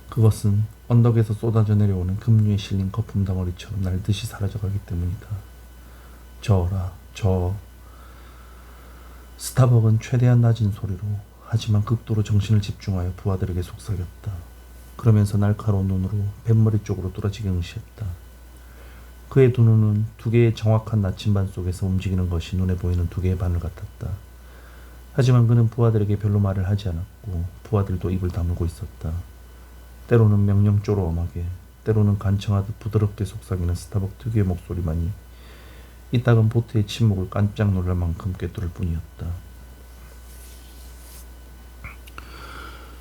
Speaker 1: 그것은 언덕에서 쏟아져 내려오는 급류에 실린 거품 덩어리처럼 날듯이 사라져가기 때문이다. 저어라, 저어. 스타벅은 최대한 낮은 소리로 하지만 극도로 정신을 집중하여 부하들에게 속삭였다. 그러면서 날카로운 눈으로 뱃머리 쪽으로 뚫어지게 응시했다. 그의 두 눈은 두 개의 정확한 나침반 속에서 움직이는 것이 눈에 보이는 두 개의 바늘 같았다. 하지만 그는 부하들에게 별로 말을 하지 않았고 부하들도 입을 다물고 있었다. 때로는 명령 쪼로엄하게, 때로는 간청하듯 부드럽게 속삭이는 스타벅 특유의 목소리만이 이따금 보트의 침묵을 깜짝 놀랄 만큼 꿰뚫을 뿐이었다.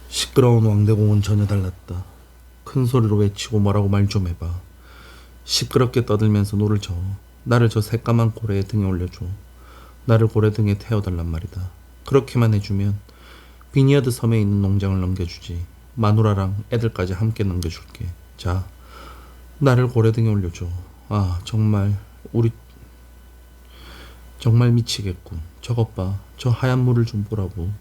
Speaker 1: 시끄러운 왕대공은 전혀 달랐다. 큰 소리로 외치고 뭐라고 말 좀 해봐. 시끄럽게 떠들면서 노를 저어. 나를 저 새까만 고래의 등에 올려줘. 나를 고래 등에 태워달란 말이다. 그렇게만 해주면 비니어드 섬에 있는 농장을 넘겨주지. 마누라랑 애들까지 함께 넘겨줄게. 자, 나를 고래 등에 올려줘. 아, 정말 정말 미치겠군. 저것 봐. 저 하얀 물을 좀 보라고.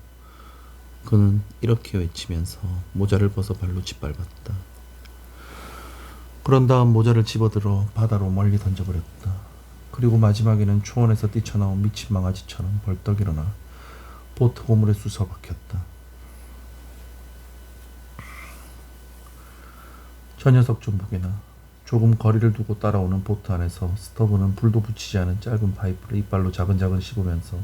Speaker 1: 그는 이렇게 외치면서 모자를 벗어 발로 짓밟았다. 그런 다음 모자를 집어들어 바다로 멀리 던져버렸다. 그리고 마지막에는 초원에서 뛰쳐나온 미친 망아지처럼 벌떡 일어나 보트 고물에 쑤서 박혔다. 저 녀석 좀 보게나. 조금 거리를 두고 따라오는 보트 안에서 스터브는 불도 붙이지 않은 짧은 파이프를 이빨로 자근자근 씹으면서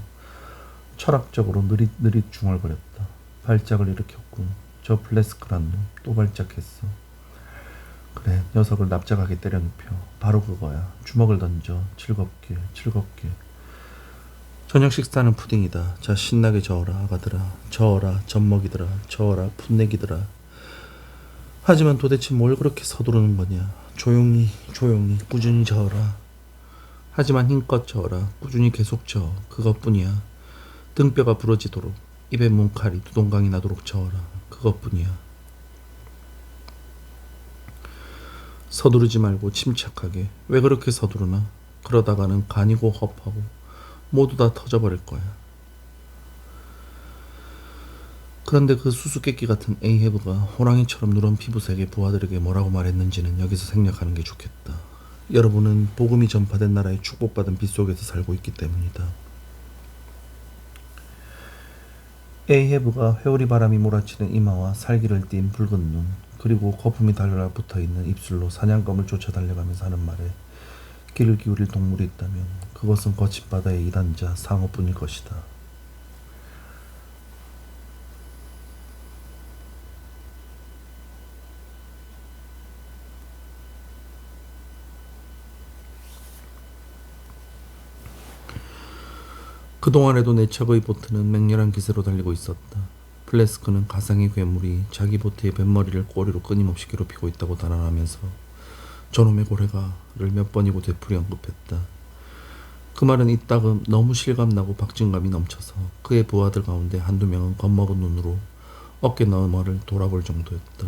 Speaker 1: 철학적으로 느릿느릿 중얼거렸다. 발작을 일으켰군. 저 플래스크란 놈 또 발작했어. 그래, 녀석을 납작하게 때려 눕혀. 바로 그거야. 주먹을 던져. 즐겁게 즐겁게. 저녁 식사는 푸딩이다. 자, 신나게 저어라 아가들아. 저어라 젖먹이들아. 저어라 풋내기들아. 하지만 도대체 뭘 그렇게 서두르는 거냐. 조용히 꾸준히 저어라. 하지만 힘껏 저어라. 꾸준히 계속 저어. 그것뿐이야. 등뼈가 부러지도록, 입에 문칼이 두동강이 나도록 저어라. 그것뿐이야. 서두르지 말고 침착하게. 왜 그렇게 서두르나? 그러다가는 간이고 허파고 모두 다 터져버릴 거야. 그런데 그 수수께끼 같은 에이헤브가 호랑이처럼 누런 피부색의 부하들에게 뭐라고 말했는지는 여기서 생략하는 게 좋겠다. 여러분은 복음이 전파된 나라의 축복받은 빗속에서 살고 있기 때문이다. 에이헤브가 회오리 바람이 몰아치는 이마와 살기를 띤 붉은 눈, 그리고 거품이 달라붙어있는 입술로 사냥감을 쫓아 달려가면서 하는 말에 귀를 기울일 동물이 있다면 그것은 거친 바다의 이단자 상어뿐일 것이다. 그동안에도 내 척의 보트는 맹렬한 기세로 달리고 있었다. 플래스크는 가상의 괴물이 자기 보트의 뱃머리를 꼬리로 끊임없이 괴롭히고 있다고 단언하면서 저놈의 고래가를 몇 번이고 되풀이 언급했다. 그 말은 이따금 너무 실감나고 박진감이 넘쳐서 그의 부하들 가운데 한두 명은 겁먹은 눈으로 어깨 너머를 돌아볼 정도였다.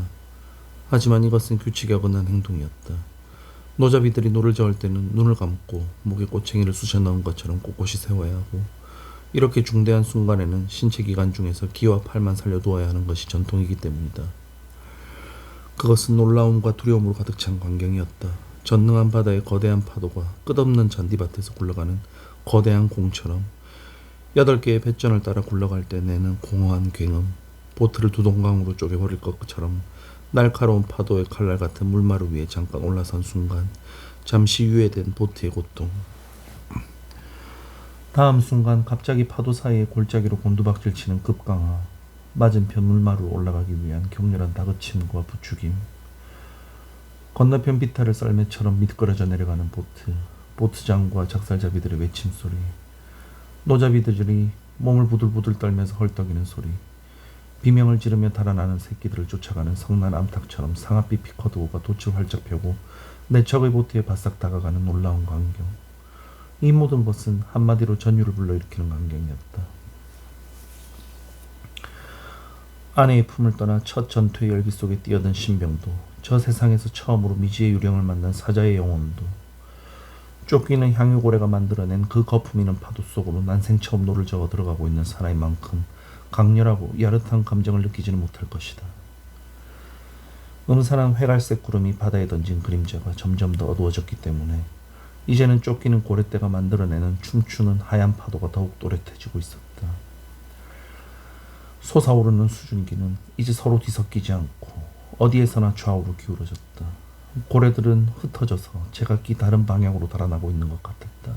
Speaker 1: 하지만 이것은 규칙에 어긋난 행동이었다. 노잡이들이 노를 저을 때는 눈을 감고 목에 꼬챙이를 쑤셔 넣은 것처럼 꼿꼿이 세워야 하고, 이렇게 중대한 순간에는 신체 기관 중에서 기와 팔만 살려두어야 하는 것이 전통이기 때문이다. 그것은 놀라움과 두려움으로 가득 찬 광경이었다. 전능한 바다의 거대한 파도가 끝없는 잔디밭에서 굴러가는 거대한 공처럼 8개의 뱃전을 따라 굴러갈 때 내는 공허한 굉음, 보트를 두동강으로 쪼개버릴 것처럼 날카로운 파도의 칼날 같은 물마루 위에 잠깐 올라선 순간 잠시 유예된 보트의 고통. 다음 순간 갑자기 파도 사이에 골짜기로 곤두박질 치는 급강하, 맞은편 물마루로 올라가기 위한 격렬한 다그침과 부추김, 건너편 비탈을 썰매처럼 미끄러져 내려가는 보트장과 작살잡이들의 외침소리, 노잡이들이 몸을 부들부들 떨면서 헐떡이는 소리, 비명을 지르며 달아나는 새끼들을 쫓아가는 성난 암탉처럼 상아빛 피커드호가 돛을 활짝 펴고 내 척의 보트에 바싹 다가가는 놀라운 광경. 이 모든 것은 한마디로 전율을 불러일으키는 광경이었다. 아내의 품을 떠나 첫 전투의 열기 속에 뛰어든 신병도, 저 세상에서 처음으로 미지의 유령을 만난 사자의 영혼도, 쫓기는 향유고래가 만들어낸 그 거품이는 파도 속으로 난생 처음 노를 저어 들어가고 있는 사나인 만큼 강렬하고 야릇한 감정을 느끼지는 못할 것이다. 음산한 회갈색 구름이 바다에 던진 그림자가 점점 더 어두워졌기 때문에 이제는 쫓기는 고래떼가 만들어내는 춤추는 하얀 파도가 더욱 또렷해지고 있었다. 솟아오르는 수증기는 이제 서로 뒤섞이지 않고 어디에서나 좌우로 기울어졌다. 고래들은 흩어져서 제각기 다른 방향으로 달아나고 있는 것 같았다.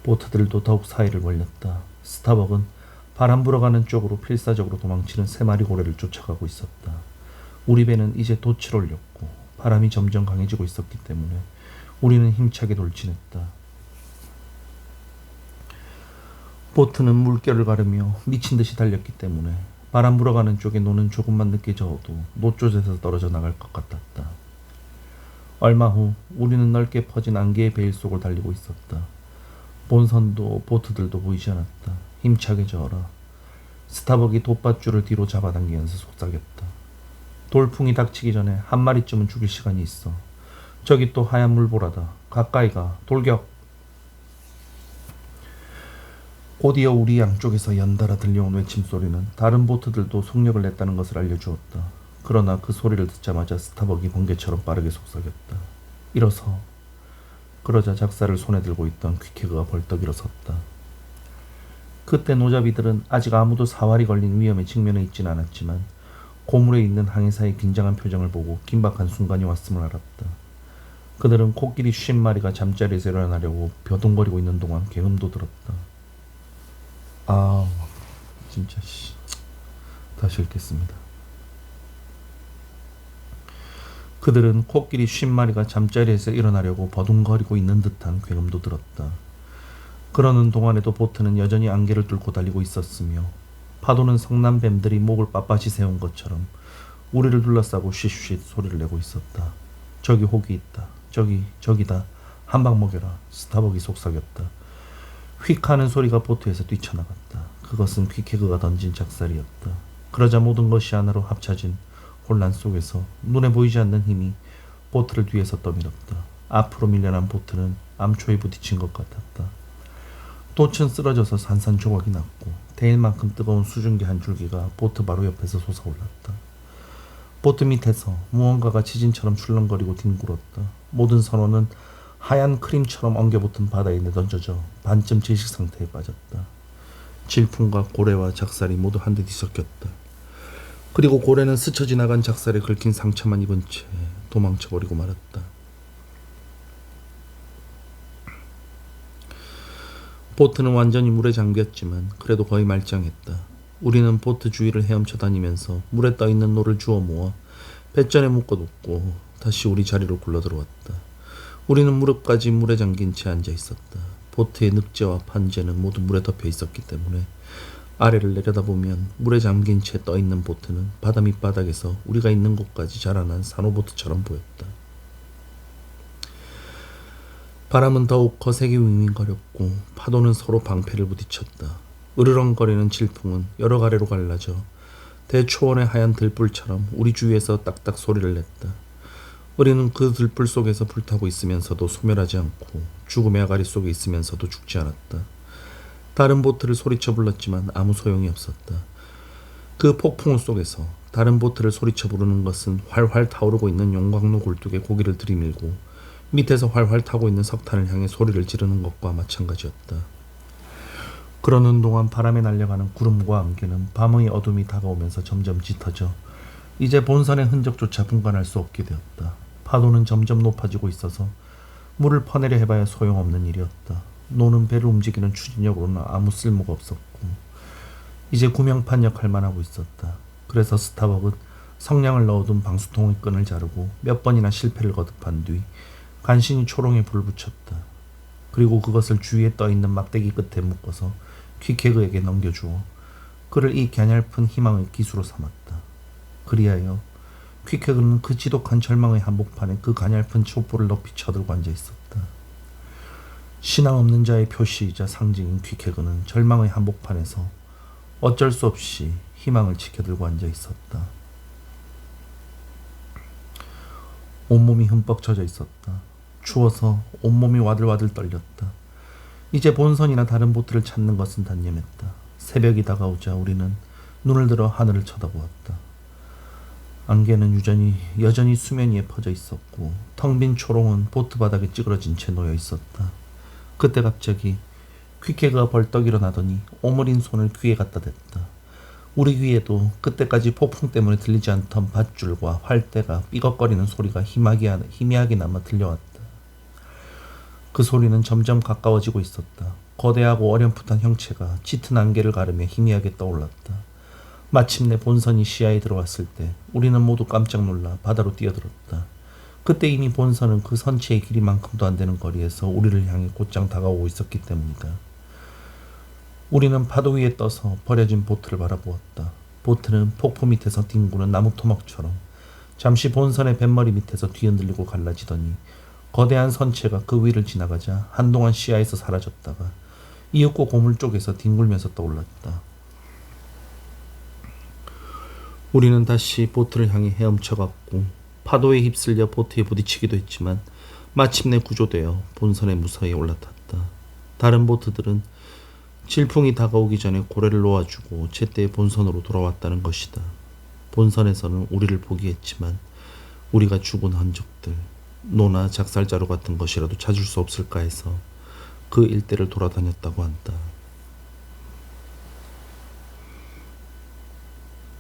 Speaker 1: 보트들도 더욱 사이를 벌렸다. 스타벅은 바람 불어가는 쪽으로 필사적으로 도망치는 3마리 고래를 쫓아가고 있었다. 우리 배는 이제 돛을 올렸고 바람이 점점 강해지고 있었기 때문에 우리는 힘차게 돌진했다. 보트는 물결을 가르며 미친 듯이 달렸기 때문에 바람 불어가는 쪽에 노는 조금만 늦게 저어도 노조에서 떨어져 나갈 것 같았다. 얼마 후 우리는 넓게 퍼진 안개의 베일 속을 달리고 있었다. 본선도 보트들도 보이지 않았다. 힘차게 저어라. 스타벅이 돛밧줄을 뒤로 잡아당기면서 속삭였다. 돌풍이 닥치기 전에 한 마리쯤은 죽일 시간이 있어. 저기 또 하얀 물보라다. 가까이 가. 돌격. 곧이어 우리 양쪽에서 연달아 들려온 외침소리는 다른 보트들도 속력을 냈다는 것을 알려주었다. 그러나 그 소리를 듣자마자 스타벅이 번개처럼 빠르게 속삭였다. 일어서. 그러자 작사를 손에 들고 있던 퀴케그가 벌떡 일어섰다. 그때 노자비들은 아직 아무도 사활이 걸린 위험에 직면해 있지는 않았지만 고물에 있는 항해사의 긴장한 표정을 보고 긴박한 순간이 왔음을 알았다. 그들은 코끼리 50마리가 잠자리에서 일어나려고 벼둥거리고 있는 동안 계음도 들었다. 진짜 다시 읽겠습니다. 그들은 코끼리 50마리가 잠자리에서 일어나려고 버둥거리고 있는 듯한 굉음도 들었다. 그러는 동안에도 보트는 여전히 안개를 뚫고 달리고 있었으며 파도는 성난 뱀들이 목을 빳빳이 세운 것처럼 우리를 둘러싸고 쉿쉿 소리를 내고 있었다. 저기 혹이 있다. 저기다. 한 방 먹여라. 스타벅이 속삭였다. 휙 하는 소리가 보트에서 뛰쳐나갔다. 그것은 퀴케그가 던진 작살이었다. 그러자 모든 것이 하나로 합쳐진 혼란 속에서 눈에 보이지 않는 힘이 보트를 뒤에서 떠밀었다. 앞으로 밀려난 보트는 암초에 부딪힌 것 같았다. 돛은 쓰러져서 산산조각이 났고 데일만큼 뜨거운 수증기 한 줄기가 보트 바로 옆에서 솟아올랐다. 보트 밑에서 무언가가 지진처럼 출렁거리고 뒹굴었다. 모든 선원은 하얀 크림처럼 엉겨붙은 바다에 내던져져 반쯤 질식 상태에 빠졌다. 질풍과 고래와 작살이 모두 한데 뒤섞였다. 그리고 고래는 스쳐 지나간 작살에 긁힌 상처만 입은 채 도망쳐버리고 말았다. 보트는 완전히 물에 잠겼지만 그래도 거의 말짱했다. 우리는 보트 주위를 헤엄쳐 다니면서 물에 떠있는 노를 주워 모아 배전에 묶어놓고 다시 우리 자리로 굴러들어왔다. 우리는 무릎까지 물에 잠긴 채 앉아 있었다. 보트의 늑제와 판제는 모두 물에 덮여 있었기 때문에 아래를 내려다보면 물에 잠긴 채 떠있는 보트는 바다 밑바닥에서 우리가 있는 곳까지 자라난 산호보트처럼 보였다. 바람은 더욱 거세게 윙윙거렸고 파도는 서로 방패를 부딪혔다. 으르렁거리는 질풍은 여러 가래로 갈라져 대초원의 하얀 들불처럼 우리 주위에서 딱딱 소리를 냈다. 우리는 그 들불 속에서 불타고 있으면서도 소멸하지 않고 죽음의 아가리 속에 있으면서도 죽지 않았다. 다른 보트를 소리쳐 불렀지만 아무 소용이 없었다. 그 폭풍우 속에서 다른 보트를 소리쳐 부르는 것은 활활 타오르고 있는 용광로 굴뚝에 고기를 들이밀고 밑에서 활활 타고 있는 석탄을 향해 소리를 지르는 것과 마찬가지였다. 그러는 동안 바람에 날려가는 구름과 안개는 밤의 어둠이 다가오면서 점점 짙어져 이제 본선의 흔적조차 분간할 수 없게 되었다. 파도는 점점 높아지고 있어서 물을 퍼내려 해봐야 소용없는 일이었다. 노는 배를 움직이는 추진력으로는 아무 쓸모가 없었고 이제 구명판 역할만 하고 있었다. 그래서 스타벅은 성냥을 넣어둔 방수통의 끈을 자르고 몇 번이나 실패를 거듭한 뒤 간신히 초롱에 불을 붙였다. 그리고 그것을 주위에 떠있는 막대기 끝에 묶어서 퀴케그에게 넘겨주어 그를 이 갸냘픈 희망의 기수로 삼았다. 그리하여 퀴케그는 그 지독한 절망의 한복판에 그 가냘픈 촛불을 높이 쳐들고 앉아있었다. 신앙 없는 자의 표시이자 상징인 퀴케그는 절망의 한복판에서 어쩔 수 없이 희망을 지켜들고 앉아있었다. 온몸이 흠뻑 젖어 있었다. 추워서 온몸이 와들와들 떨렸다. 이제 본선이나 다른 보트를 찾는 것은 단념했다. 새벽이 다가오자 우리는 눈을 들어 하늘을 쳐다보았다. 안개는 여전히 수면 위에 퍼져 있었고 텅 빈 초롱은 보트 바닥에 찌그러진 채 놓여 있었다. 그때 갑자기 퀴케그가 벌떡 일어나더니 오므린 손을 귀에 갖다 댔다. 우리 귀에도 그때까지 폭풍 때문에 들리지 않던 밧줄과 활대가 삐걱거리는 소리가 희미하게 남아 들려왔다. 그 소리는 점점 가까워지고 있었다. 거대하고 어렴풋한 형체가 짙은 안개를 가르며 희미하게 떠올랐다. 마침내 본선이 시야에 들어왔을 때 우리는 모두 깜짝 놀라 바다로 뛰어들었다. 그때 이미 본선은 그 선체의 길이만큼도 안 되는 거리에서 우리를 향해 곧장 다가오고 있었기 때문이다. 우리는 파도 위에 떠서 버려진 보트를 바라보았다. 보트는 폭포 밑에서 뒹구는 나무 토막처럼 잠시 본선의 뱃머리 밑에서 뒤흔들리고 갈라지더니 거대한 선체가 그 위를 지나가자 한동안 시야에서 사라졌다가 이윽고 고물 쪽에서 뒹굴면서 떠올랐다. 우리는 다시 보트를 향해 헤엄쳐갔고 파도에 휩쓸려 보트에 부딪히기도 했지만 마침내 구조되어 본선에 무사히 올라탔다. 다른 보트들은 질풍이 다가오기 전에 고래를 놓아주고 제때 본선으로 돌아왔다는 것이다. 본선에서는 우리를 포기했지만 우리가 죽은 흔적들, 노나 작살자루 같은 것이라도 찾을 수 없을까 해서 그 일대를 돌아다녔다고 한다.